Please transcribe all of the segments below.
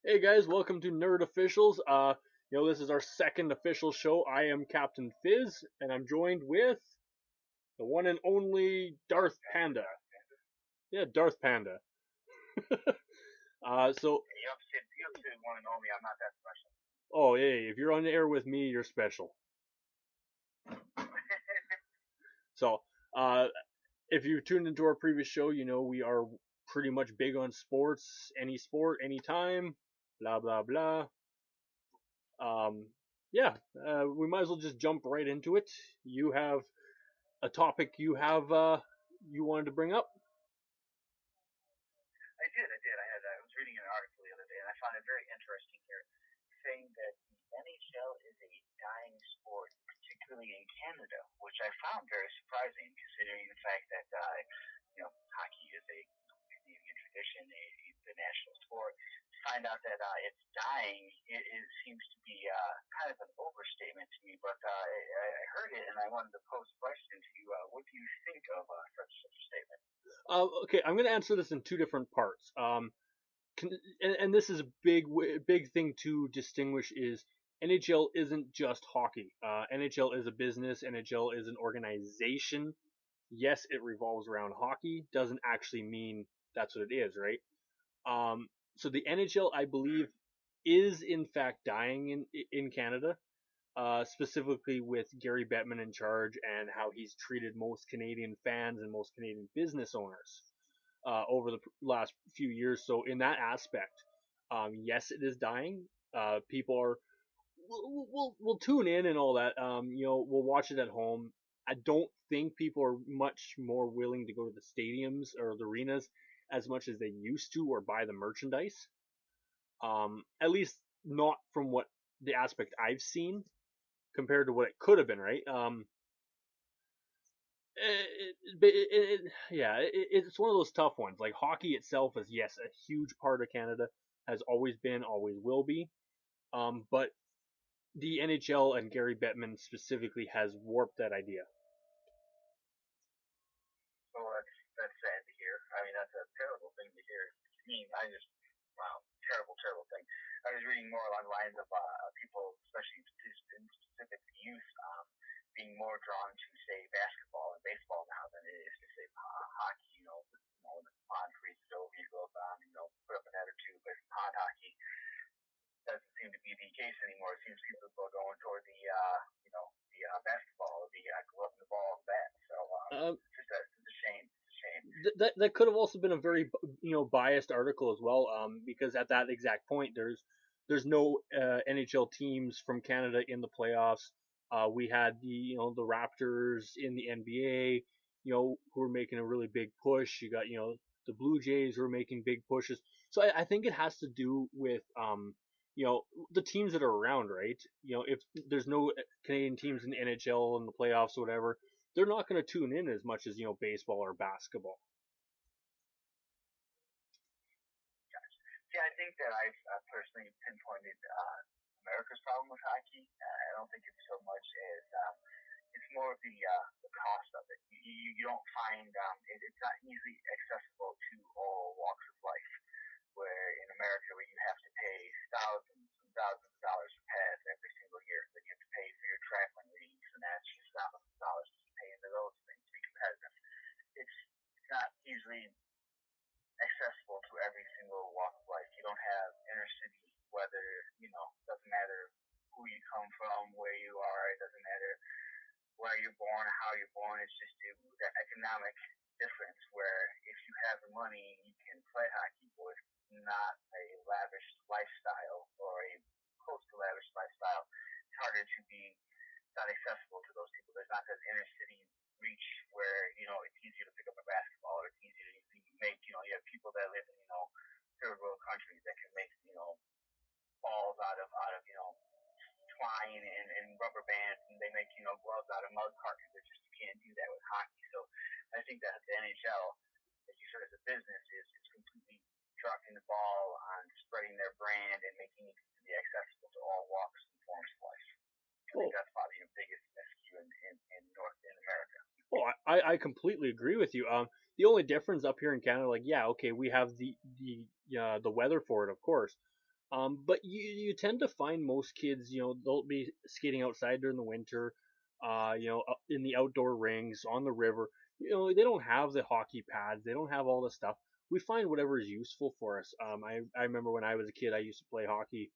Hey guys, welcome to Nerd Officials. This is our second official show. I am Captain Fizz, and I'm joined with the one and only Darth Panda. Yeah, Darth Panda. So, You want to know me? I'm not that special. oh, hey, if you're on the air with me, you're special. So, uh, if you tuned into our previous show, you know we are pretty much big on sports, any sport, anytime, blah blah blah. Um, we might as well just jump right into it. You have a topic you wanted to bring up? I did. I was reading an article the other day, and I found it very interesting here, saying that the NHL is a dying sport, particularly in Canada, which I found very surprising, considering the fact that hockey is a Canadian tradition, the national sport. To find out that it's dying, it seems to be kind of an overstatement to me. But I heard it, and I wanted to pose a question to you. What do you think of such a statement? Okay, I'm going to answer this in two different parts. And this is a big thing to distinguish is NHL isn't just hockey. NHL is a business. NHL is an organization. Yes, it revolves around hockey. Doesn't actually mean that's what it is, right? So the NHL, I believe, is in fact dying in Canada. Specifically with Gary Bettman in charge and how he's treated most Canadian fans and most Canadian business owners over the last few years. So in that aspect, yes, it is dying. People are we'll tune in and all that. We'll watch it at home. I don't think people are much more willing to go to the stadiums or the arenas as much as they used to or buy the merchandise. At least not from what the aspect I've seen compared to what it could have been, right? It's one of those tough ones. Like hockey itself is yes a huge part of Canada, has always been, always will be. But the NHL and Gary Bettman specifically has warped that idea. So that's sad to hear. I mean, that's a terrible thing to hear. I mean, wow, terrible thing. I was reading more along the lines of people, especially in specific youth, being more drawn to say basketball and baseball now than it is to say hockey. When the pond freezes over, you go down, put up a net or two. But pond hockey doesn't seem to be the case anymore. It seems people are going toward the basketball, the glove and the ball and bat. So it's a shame. It's a shame. That could have also been a very biased article as well, because at that exact point there's no NHL teams from Canada in the playoffs. We had the Raptors in the NBA, who were making a really big push. You got the Blue Jays who are making big pushes. So I think it has to do with the teams that are around, right? If there's no Canadian teams in the NHL in the playoffs or whatever, they're not going to tune in as much as baseball or basketball. See, I think that I've personally pinpointed America's problem with hockey. I don't think it's so much as it's more of the cost of it. You don't find it's not easily accessible to all walks of life. Where in America, where you have to pay thousands and thousands of dollars for pass every single year, then you have to pay for your traveling leagues, and that's just thousands of dollars to pay into those things to be competitive. It's not easily accessible to every single walk of life. You don't have inner city weather, doesn't matter who you come from, where you are, it doesn't matter where you're born, how you're born. It's just that economic difference where if you have the money, you can play hockey, but not a lavish lifestyle or a close to lavish lifestyle. It's harder to be not accessible to those people. There's not that inner city reach where it's easier to pick up a basketball or it's easier to make. You have people that live in third world countries that can make balls out of twine and rubber bands, and they make gloves out of mud cartons. You can't do that with hockey. So I think that the NHL, as you said, as a business, is completely dropping the ball on spreading their brand and making it to be accessible to all walks and forms of life. I think that's probably the biggest miscue in North in America. Well, I completely agree with you. The only difference up here in Canada, like, yeah, okay, we have the weather for it, of course, But you tend to find most kids, they'll be skating outside during the winter, in the outdoor rings on the river. They don't have the hockey pads, they don't have all the stuff. We find whatever is useful for us. I remember when I was a kid, I used to play hockey.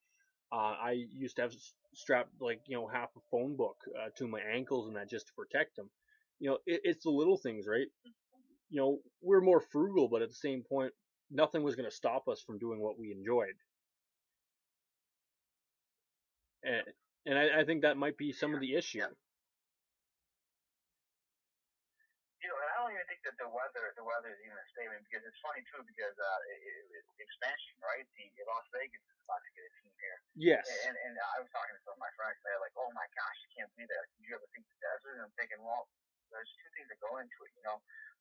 I used to have strapped like half a phone book to my ankles and that just to protect them. It's the little things, right? We're more frugal, but at the same point, nothing was going to stop us from doing what we enjoyed. And, and I think that might be some of the issue. Yeah. And I don't even think that the weather is even a statement because it's funny too because expansion, right? The Las Vegas is about to get a team here. Yes. And I was talking to some of my friends. They're like, "Oh my gosh, you can't believe that. Did you ever think the desert?" And I'm thinking, well, there's two things that go into it.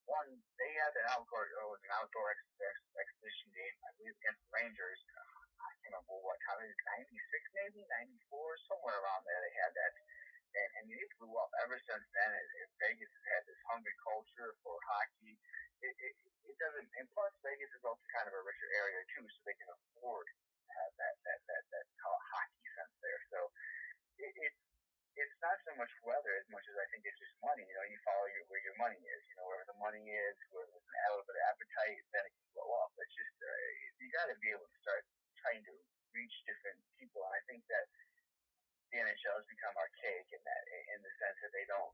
One, they had an outdoor exhibition game, I believe, against the Rangers. I can't remember what time it is, 96 maybe, 94, somewhere around there. They had that and it blew up ever since then. Vegas has had this hungry culture for hockey. It doesn't, and plus Vegas is also kind of a richer area too, so they can afford to have that hockey sense there. So it it's not so much weather as much as I think it's just money. You follow where your money is. Where the money is, where there's a little bit of appetite, then it can blow up. It's just you got to be able to start trying to reach different people. And I think that the NHL has become archaic in the sense that they don't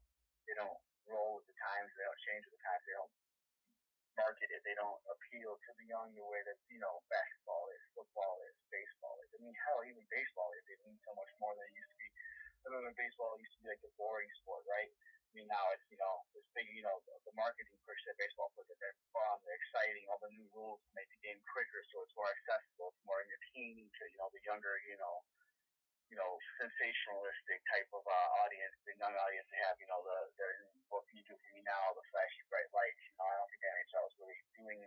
roll with the times, they don't change with the times, they don't market it, they don't appeal to the young the way that basketball is, football is, baseball is. I mean, hell, even baseball is. It means so much more than it used to be. I remember baseball used to be like a boring sport, right? I mean, now it's this big the marketing push that baseball puts that they're fun, they're exciting, all the new rules to make the game quicker, so it's more accessible, it's more entertaining to the younger sensationalistic type of audience, the young audience they have, what can you do for me now, the flashy bright lights. I don't think the NHL is really doing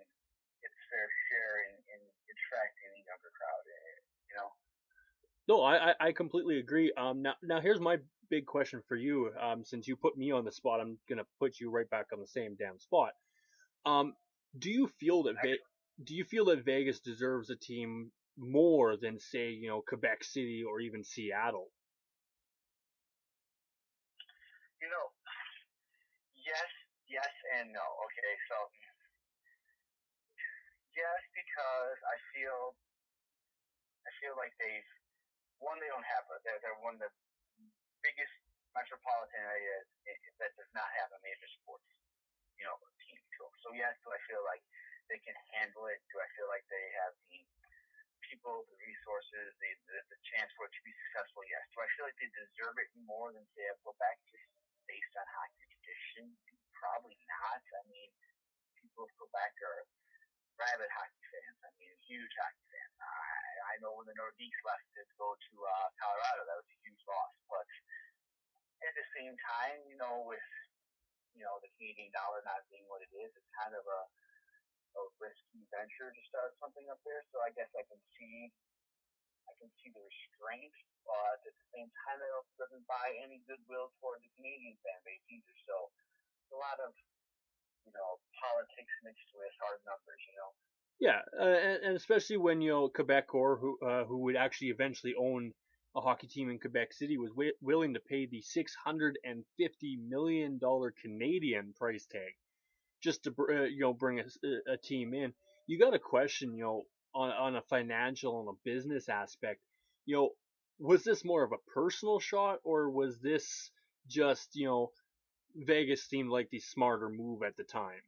its fair share in attracting the younger crowd, No, I completely agree. Now here's my big question for you. Since you put me on the spot, I'm gonna put you right back on the same damn spot. Um, do you feel that Vegas deserves a team more than say Quebec City or even Seattle? You know, yes, yes, and no. Okay, so yes, because I feel like they don't have they're one of the biggest metropolitan areas that does not have a major sports team. So yes, do I feel like they can handle it? Do I feel like they have the people, the resources, the chance for it to be successful? Yes. Do I feel like they deserve it more than say Quebec just based on hockey tradition? Probably not. I mean, people of Quebec are rabid hockey fans. I mean, huge hockey fans. I know when the Nordiques left to go to Colorado, that was a huge loss. But at the same time, with the Canadian dollar not being what it is, it's kind of a risky venture to start something up there. So I guess I can see the restraint, but at the same time, it also doesn't buy any goodwill toward the Canadian fan base either. So it's a lot of politics mixed with hard numbers. Yeah, and especially when Quebecor, who would actually eventually own a hockey team in Quebec City, was willing to pay the $650 million Canadian price tag just to bring a team in. You got to question on a financial and a business aspect. Was this more of a personal shot or was this just Vegas seemed like the smarter move at the time?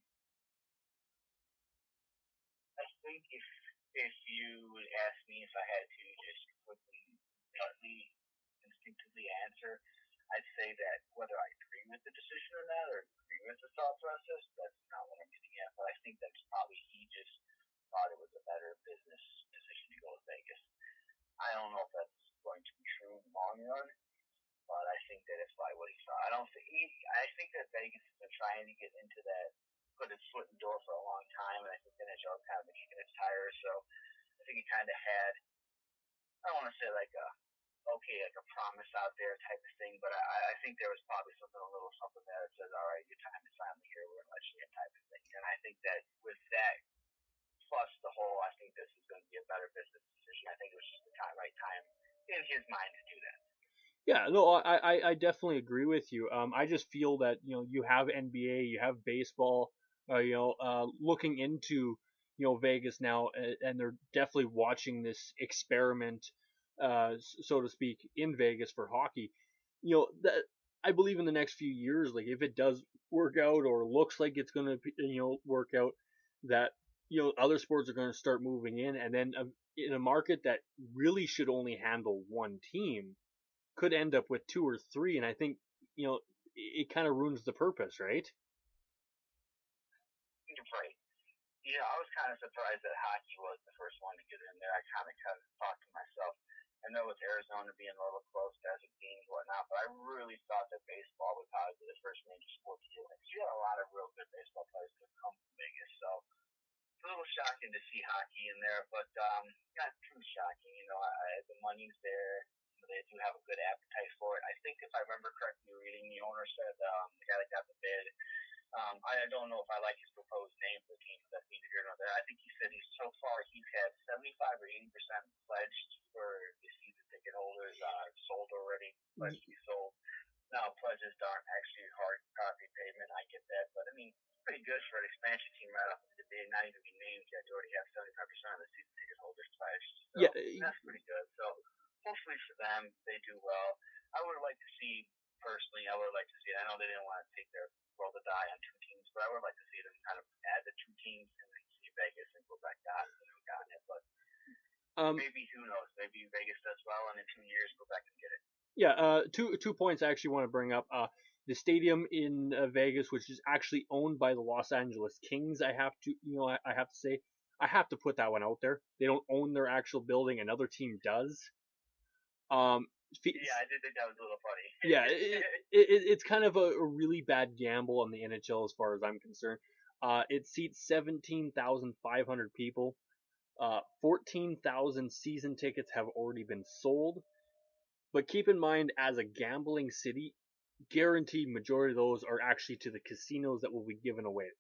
I think if you would ask me if I had to just quickly, gutly, instinctively answer, I'd say that whether I agree with the decision or not, or agree with the thought process, that's not what I'm getting at. But I think that's probably he just thought it was a better business decision to go with Vegas. I don't know if that's going to be true in the long run, but I think that it's probably what he saw. I don't think I think that Vegas has been trying to get into that, put its foot in the door for a long time, and I think the NHL has kind of been kicking its tires. So I think he kind of had, I don't want to say like a promise out there type of thing, but I think there was probably something, a little something there that says, all right, your time is finally here, we're gonna let you in type of thing. And I think that with that plus the whole, I think this is going to be a better business decision. I think it was just the in his mind to do that. Yeah, no, I definitely agree with you. I just feel that you have NBA, you have baseball, looking into Vegas now, and they're definitely watching this experiment, so to speak, in Vegas for hockey. That I believe in the next few years, like if it does work out or looks like it's gonna work out, that other sports are gonna start moving in, and then in a market that really should only handle one team could end up with two or three, and I think it kind of ruins the purpose, right? Right. I was kind of surprised that hockey was the first one to get in there. I kind of thought to myself, I know with Arizona being a little close, desert teams, whatnot, but I really thought that baseball would probably be the first major sport to get in. You got a lot of real good baseball players that come from Vegas, so it's a little shocking to see hockey in there, but not too shocking. The money's there. They do have a good appetite for it. I think if I remember correctly reading, the owner said the guy that got the bid. I don't know if I like his proposed name for the team, but that's neither here nor there. I think he said he's had 75 or 80% pledged for the season ticket holders sold already, pledged to be sold. Now, pledges aren't actually hard copy payment. I get that, but I mean, pretty good for an expansion team right off the day, not even be named yet. You already have 75% of the season ticket holders pledged. So Yeah, that's pretty good. So hopefully for them, they do well. I would like to see, personally, I would like to see, I know they didn't want to take their roll the die on two teams, but I would like to see them kind of add the two teams and then see Vegas and Quebec got it. But maybe, who knows, maybe Vegas does well and in 2 years Quebec can get it. Yeah, two points I actually want to bring up. The stadium in Vegas, which is actually owned by the Los Angeles Kings, I have to I have to say, I have to put that one out there. They don't own their actual building; another team does. Yeah, I did think that was a little funny. Yeah, it's kind of a really bad gamble on the NHL as far as I'm concerned. It seats 17,500 people. 14,000 season tickets have already been sold. But keep in mind, as a gambling city, guaranteed majority of those are actually to the casinos that will be given away.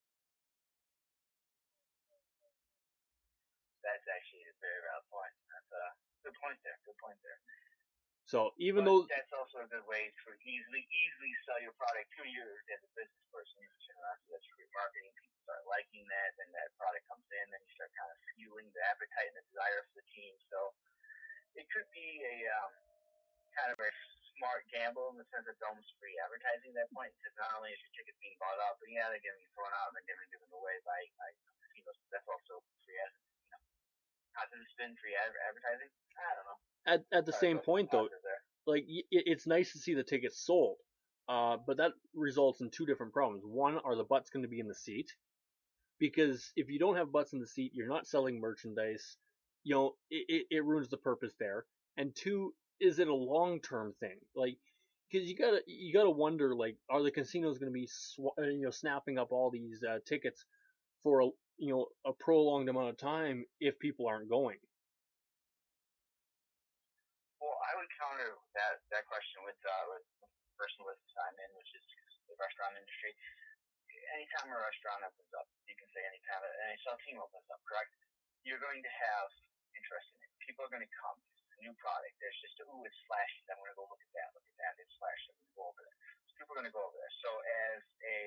That's actually a very valid point. That's a good point there. Good point there. So even though that's also a good way to easily sell your product to you as a business person. That's great marketing. People start liking that, then that product comes in, then you start kind of fueling the appetite and the desire for the team. So it could be a kind of a smart gamble in the sense that it's almost free advertising at that point. Because not only is your ticket being bought up, but yeah, they're getting thrown out and they're given away by casinos. That's also free advertising. How does it spin free advertising? I don't know. At the same point though, like it's nice to see the tickets sold, but that results in two different problems. One, are the butts going to be in the seat? Because if you don't have butts in the seat, you're not selling merchandise. It ruins the purpose there. And two, is it a long term thing? Like, because you gotta wonder, like, are the casinos going to be snapping up all these tickets for a prolonged amount of time if people aren't going? Well, I would counter that question with the person with I'm in, which is the restaurant industry. Anytime a restaurant opens up, you can say anytime an NHL team opens up, correct? You're going to have interest in it. People are going to come. It's a new product. There's just it's flashy. I'm going to go look at that. Look at that. It's flashy. I'm going to go over there. So people are going to go over there. So as a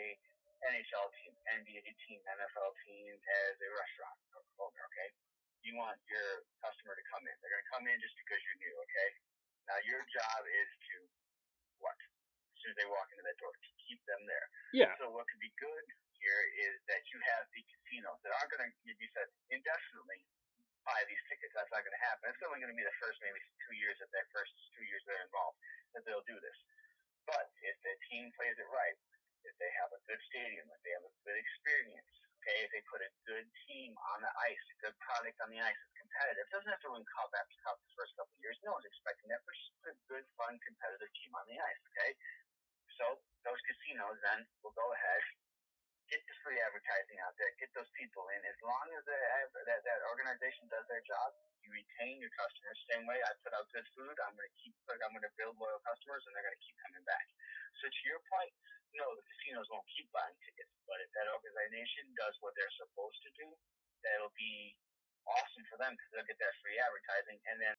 NHL team, NBA team, NFL team, as a restaurant owner, okay? You want your customer to come in. They're going to come in just because you're new, okay? Now your job is to what? As soon as they walk into that door, to keep them there. Yeah. So what could be good here is that you have the casinos that aren't going to, you said, indefinitely buy these tickets. That's not going to happen. It's only going to be the first maybe 2 years of their first 2 years they're involved that they'll do this. But if the team plays it right, if they have a good stadium, if they have a good experience, okay, if they put a good team on the ice, a good product on the ice, it's competitive. It doesn't have to win cup after cup the first couple of years. No one's expecting that, but just put a good, fun, competitive team on the ice, okay? So those casinos then will go ahead, get the free advertising out there, get those people in. As long as that organization does their job, you retain your customers. Same way I put out good food, I'm going to build loyal customers, and they're going to keep coming back. So to your point, no, the casinos won't keep buying tickets, but if that organization does what they're supposed to do, that'll be awesome for them because they'll get that free advertising, and then